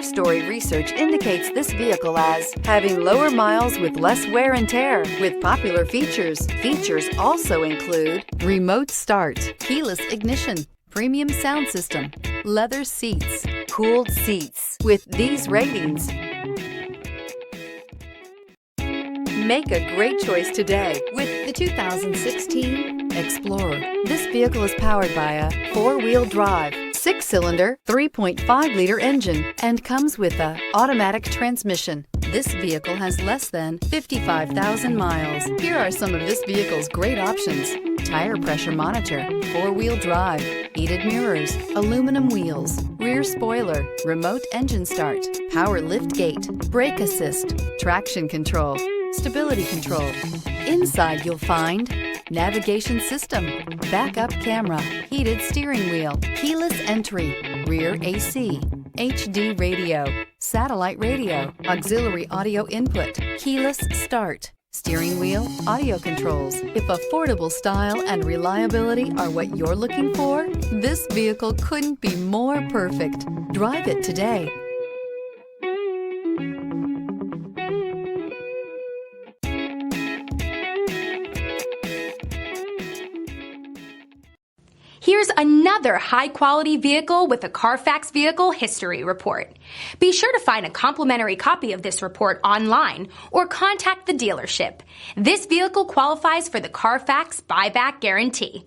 Car Story research indicates this vehicle as having lower miles with less wear and tear with popular features. Features also include remote start, keyless ignition, premium sound system, leather seats, cooled seats. With these ratings, make a great choice today with the 2016 Explorer. This vehicle is powered by a four-wheel drive, 6-cylinder, 3.5-liter engine and comes with an automatic transmission. This vehicle has less than 55,000 miles. Here are some of this vehicle's great options: tire pressure monitor, four-wheel drive, heated mirrors, aluminum wheels, rear spoiler, remote engine start, power liftgate, brake assist, traction control, stability control. Inside you'll find navigation system, backup camera, heated steering wheel, keyless entry, rear AC, HD radio, satellite radio, auxiliary audio input, keyless start, steering wheel audio controls. If affordable style and reliability are what you're looking for, this vehicle couldn't be more perfect. Drive it today. Here's another high-quality vehicle with a Carfax Vehicle History Report. Be sure to find a complimentary copy of this report online or contact the dealership. This vehicle qualifies for the Carfax Buyback Guarantee.